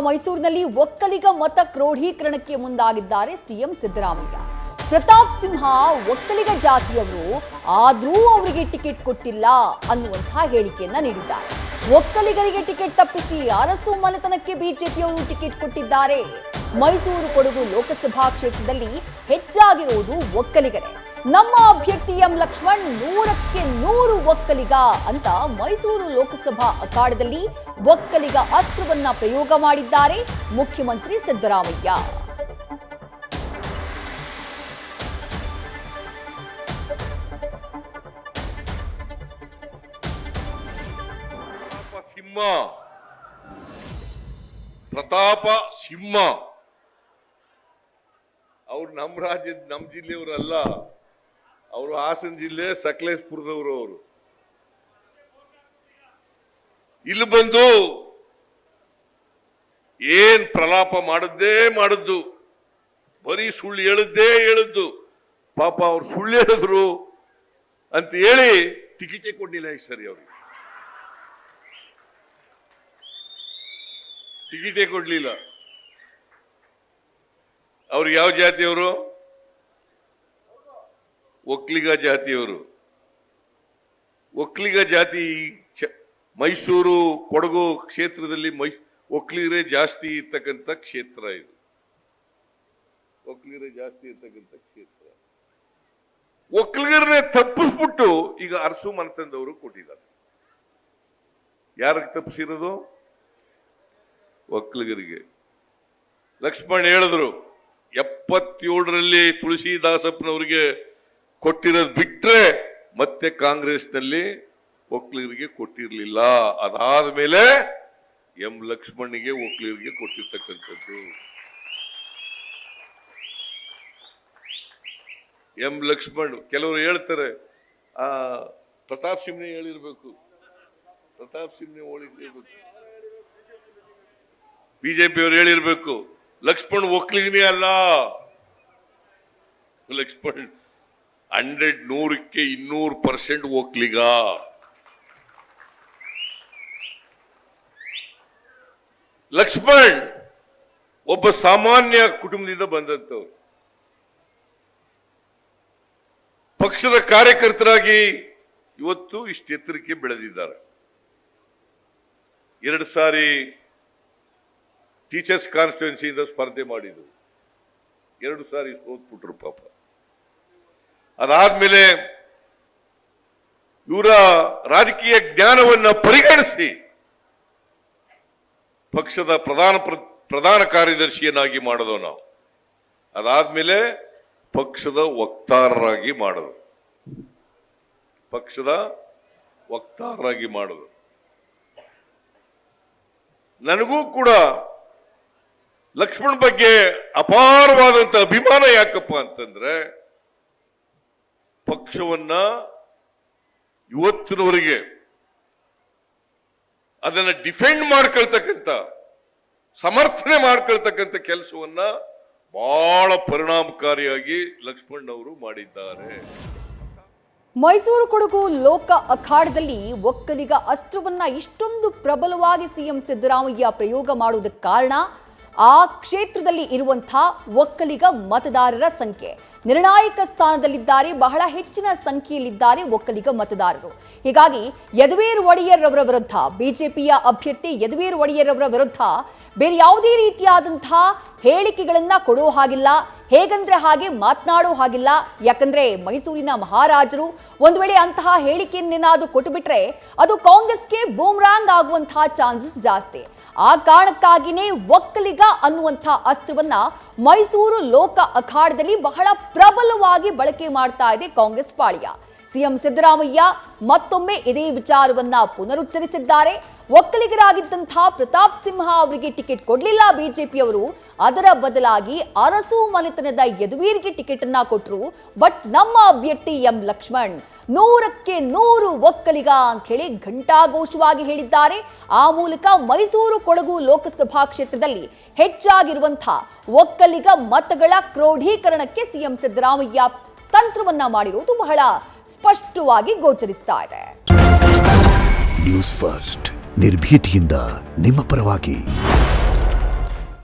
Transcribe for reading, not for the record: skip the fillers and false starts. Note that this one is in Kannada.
ಮೈಸೂರಿನಲ್ಲಿ ಒಕ್ಕಲಿಗ ಮತ ಕ್ರೋಢೀಕರಣಕ್ಕೆ ಮುಂದಾಗಿದ್ದಾರೆ ಸಿಎಂ ಸಿದ್ದರಾಮಯ್ಯ. ಪ್ರತಾಪ್ ಸಿಂಹ ಒಕ್ಕಲಿಗ ಜಾತಿಯವರು, ಆದರೂ ಅವರಿಗೆ ಟಿಕೆಟ್ ಕೊಟ್ಟಿಲ್ಲ ಅನ್ನುವಂತಹ ಹೇಳಿಕೆಯನ್ನ ನೀಡಿದ್ದಾರೆ. ಒಕ್ಕಲಿಗರಿಗೆ ಟಿಕೆಟ್ ತಪ್ಪಿಸಿ ಅರಸು ಮನೆತನಕ್ಕೆ ಬಿಜೆಪಿಯವರು ಟಿಕೆಟ್ ಕೊಟ್ಟಿದ್ದಾರೆ. ಮೈಸೂರು ಕೊಡಗು ಲೋಕಸಭಾ ಕ್ಷೇತ್ರದಲ್ಲಿ ಹೆಚ್ಚಾಗಿರುವುದು ಒಕ್ಕಲಿಗರೇ. ನಮ್ಮ ಅಭ್ಯರ್ಥಿ ಎಂ ಲಕ್ಷ್ಮಣ್ 100ಕ್ಕೆ 100 ಒಕ್ಕಲಿಗ ಅಂತ ಮೈಸೂರು ಲೋಕಸಭಾ ಅಖಾಡದಲ್ಲಿ ಒಕ್ಕಲಿಗ ಅಸ್ತ್ರವನ್ನ ಪ್ರಯೋಗ ಮಾಡಿದ್ದಾರೆ ಮುಖ್ಯಮಂತ್ರಿ ಸಿದ್ದರಾಮಯ್ಯ. ಪ್ರತಾಪ ಸಿಂಹ ಅವ್ರು ನಮ್ಮ ರಾಜ್ಯದ ನಮ್ಮ ಜಿಲ್ಲೆಯವರಲ್ಲ, ಅವರು ಹಾಸನ ಜಿಲ್ಲೆ ಸಕಲೇಶಪುರದವರು. ಅವರು ಇಲ್ಲಿ ಬಂದು ಏನ್ ಪ್ರಲಾಪ ಮಾಡಿದ್ದು, ಬರೀ ಸುಳ್ಳು ಹೇಳಿದ್ದು. ಪಾಪ ಅವ್ರು ಸುಳ್ಳು ಹೇಳಿದ್ರು ಅಂತ ಹೇಳಿ ಟಿಕೆಟೇ ಕೊಡ್ಲಿಲ್ಲ ಈ ಸರಿ. ಅವ್ರಿಗೆ ಟಿಕೆಟೇ ಕೊಡ್ಲಿಲ್ಲ. ಅವ್ರು ಯಾವ ಜಾತಿಯವರು? ಒಕ್ಕಲಿಗ ಜಾತಿಯವರು. ಒಕ್ಕಲಿಗ ಜಾತಿ ಮೈಸೂರು ಕೊಡಗು ಕ್ಷೇತ್ರದಲ್ಲಿ ಒಕ್ಕಲಿಗರೇ ಜಾಸ್ತಿ ಇರ್ತಕ್ಕಂಥ ಕ್ಷೇತ್ರ ಇದು. ಒಕ್ಕಲಿಗರೇ ಜಾಸ್ತಿ ಇರ್ತಕ್ಕಂಥ ಕ್ಷೇತ್ರ. ಒಕ್ಕಲಿಗರನ್ನೇ ತಪ್ಪಿಸ್ಬಿಟ್ಟು ಈಗ ಅರಸು ಮನೆತನದವರು ಕೊಟ್ಟಿದ್ದಾರೆ. ಯಾರಿಗೆ ತಪ್ಪಿಸಿರೋದು? ಒಕ್ಕಲಿಗರಿಗೆ. ಲಕ್ಷ್ಮಣ್ ಹೇಳಿದ್ರು 77ರಲ್ಲಿ ತುಳಸಿದಾಸಪ್ಪನವರಿಗೆ ಕೊಟ್ಟಿರೋದು ಬಿಟ್ರೆ ಮತ್ತೆ ಕಾಂಗ್ರೆಸ್ನಲ್ಲಿ ಒಕ್ಕಲಿಗರಿಗೆ ಕೊಟ್ಟಿರ್ಲಿಲ್ಲ. ಅದಾದ ಮೇಲೆ ಎಂ ಲಕ್ಷ್ಮಣ್ಣಿಗೆ ಒಕ್ಕಲಿಗರಿಗೆ ಕೊಟ್ಟಿರ್ತಕ್ಕಂಥದ್ದು. ಎಂ ಲಕ್ಷ್ಮಣ್ ಕೆಲವರು ಹೇಳ್ತಾರೆ ಪ್ರತಾಪ್ ಸಿಂಹನೇ ಹೇಳಿರ್ಬೇಕು, ಪ್ರತಾಪ್ ಸಿಂಹನೇ ಹೇಳಿರ್ಬೇಕು, ಬಿಜೆಪಿ ಅವರು ಹೇಳಿರ್ಬೇಕು. ಲಕ್ಷ್ಮಣ್ ಒಕ್ಕಲಿಗನೇ ಅಲ್ಲ. ಲಕ್ಷ್ಮಣ್ 100ಕ್ಕೆ 200% ಒಕ್ಕಲಿಗ. ಲಕ್ಷ್ಮಣ್ ಒಬ್ಬ ಸಾಮಾನ್ಯ ಕುಟುಂಬದಿಂದ ಬಂದಂತವ್ರು. ಪಕ್ಷದ ಕಾರ್ಯಕರ್ತರಾಗಿ ಇವತ್ತು ಇಷ್ಟು ಎತ್ತರಕ್ಕೆ ಬೆಳೆದಿದ್ದಾರೆ. 2 ಸಾರಿ ಟೀಚರ್ಸ್ ಕಾನ್ಸ್ಟಿಟ್ಯೂನ್ಸಿಯಿಂದ ಸ್ಪರ್ಧೆ ಮಾಡಿದ್ರು. 2 ಸಾರಿ ಸೋತ್ಬಿಟ್ರು ಪಾಪ. ಅದಾದ್ಮೇಲೆ ಇವರ ರಾಜಕೀಯ ಜ್ಞಾನವನ್ನ ಪರಿಗಣಿಸಿ ಪಕ್ಷದ ಪ್ರಧಾನ ಕಾರ್ಯದರ್ಶಿಯನ್ನಾಗಿ ಮಾಡೋದು ನಾವು. ಅದಾದ್ಮೇಲೆ ಪಕ್ಷದ ವಕ್ತಾರರಾಗಿ ಮಾಡೋದು. ನನಗೂ ಕೂಡ ಲಕ್ಷ್ಮಣ್ ಬಗ್ಗೆ ಅಪಾರವಾದಂತ ಅಭಿಮಾನ. ಯಾಕಪ್ಪ ಅಂತಂದ್ರೆ ಪಕ್ಷವನ್ನ ಇವತ್ತಿನವರೆಗೆ ಅದನ್ನ ಡಿಫೆಂಡ್ ಮಾಡ್ಕೊಳ್ತಕ್ಕಂಥ, ಸಮರ್ಥನೆ ಮಾಡ್ಕೊಳ್ತಕ್ಕಂಥ ಕೆಲಸವನ್ನ ಬಹಳ ಪರಿಣಾಮಕಾರಿಯಾಗಿ ಲಕ್ಷ್ಮಣ್ ಅವರು ಮಾಡಿದ್ದಾರೆ. ಮೈಸೂರು ಕೊಡಗು ಲೋಕ ಅಖಾಡದಲ್ಲಿ ಒಕ್ಕಲಿಗ ಅಸ್ತ್ರವನ್ನ ಇಷ್ಟೊಂದು ಪ್ರಬಲವಾಗಿ ಸಿಎಂ ಸಿದ್ದರಾಮಯ್ಯ ಪ್ರಯೋಗ ಮಾಡುವುದಕ್ಕೆ ಕಾರಣ ಆ ಕ್ಷೇತ್ರದಲ್ಲಿ ಇರುವಂತಹ ಒಕ್ಕಲಿಗ ಮತದಾರರ ಸಂಖ್ಯೆ. ನಿರ್ಣಾಯಕ ಸ್ಥಾನದಲ್ಲಿದ್ದಾರೆ, ಬಹಳ ಹೆಚ್ಚಿನ ಸಂಖ್ಯೆಯಲ್ಲಿದ್ದಾರೆ ಒಕ್ಕಲಿಗ ಮತದಾರರು. ಹೀಗಾಗಿ ಯದುವೀರ್ ಒಡೆಯರ್ ಅವರ ವಿರುದ್ಧ, ಬಿಜೆಪಿಯ ಅಭ್ಯರ್ಥಿ ಯದುವೀರ್ ಒಡೆಯರ್ ಅವರ ವಿರುದ್ಧ ಬೇರೆ ಯಾವುದೇ ರೀತಿಯಾದಂತಹ ಹೇಳಿಕೆಗಳನ್ನ ಕೊಡೋ ಹಾಗಿಲ್ಲ, ಹೇಗಂದ್ರೆ ಹಾಗೆ ಮಾತನಾಡೋ ಹಾಗಿಲ್ಲ. ಯಾಕಂದ್ರೆ ಮೈಸೂರಿನ ಮಹಾರಾಜರು ಒಂದು ವೇಳೆ ಅಂತಹ ಹೇಳಿಕೆಯನ್ನೇನಾದ್ರೂ ಕೊಟ್ಟುಬಿಟ್ರೆ ಅದು ಕಾಂಗ್ರೆಸ್ಗೆ ಬೂಮ್ರಾಂಗ್ ಆಗುವಂತಹ ಚಾನ್ಸಸ್ ಜಾಸ್ತಿ. ಆ ಕಾರಣಕ್ಕಾಗಿಯೇ ಒಕ್ಕಲಿಗ ಅನ್ನುವಂಥ ಅಸ್ತ್ರವನ್ನ ಮೈಸೂರು ಲೋಕ ಅಖಾಡದಲ್ಲಿ ಬಹಳ ಪ್ರಬಲವಾಗಿ ಬಳಕೆ ಮಾಡ್ತಾ ಇದೆ ಕಾಂಗ್ರೆಸ್ ಪಾಳ್ಯ. ಸಿಎಂ ಸಿದ್ದರಾಮಯ್ಯ ಮತ್ತೊಮ್ಮೆ ಇದೇ ವಿಚಾರವನ್ನ ಪುನರುಚ್ಚರಿಸಿದ್ದಾರೆ. ಒಕ್ಕಲಿಗರಾಗಿದ್ದಂತಹ ಪ್ರತಾಪ್ ಸಿಂಹ ಅವರಿಗೆ ಟಿಕೆಟ್ ಕೊಡಲಿಲ್ಲ ಬಿಜೆಪಿಯವರು, ಅದರ ಬದಲಾಗಿ ಅರಸು ಮನೆತನದ ಯದುವೀರ್ಗೆ ಟಿಕೆಟ್ ಅನ್ನ ಕೊಟ್ಟರು. ಬಟ್ ನಮ್ಮ ಅಭ್ಯರ್ಥಿ ಎಂ ಲಕ್ಷ್ಮಣ್ 100ಕ್ಕೆ 100 ಒಕ್ಕಲಿಗ ಅಂತ ಹೇಳಿ ಘಂಟಾಘೋಷವಾಗಿ ಹೇಳಿದ್ದಾರೆ. ಆ ಮೂಲಕ ಮೈಸೂರು ಕೊಡಗು ಲೋಕಸಭಾ ಕ್ಷೇತ್ರದಲ್ಲಿ ಹೆಚ್ಚಾಗಿರುವಂತಹ ಒಕ್ಕಲಿಗ ಮತಗಳ ಕ್ರೋಢೀಕರಣಕ್ಕೆ ಸಿಎಂ ಸಿದ್ದರಾಮಯ್ಯ ತಂತ್ರವನ್ನ ಮಾಡಿರುವುದು ಬಹಳ ಸ್ಪಷ್ಟವಾಗಿ ಗೋಚರಿಸ್ತಾ ಇದೆ. ನ್ಯೂಸ್ ಫಸ್ಟ್ ನಿರ್ಭೀತಿಯಿಂದ ನಿಮ್ಮ ಪರವಾಗಿ.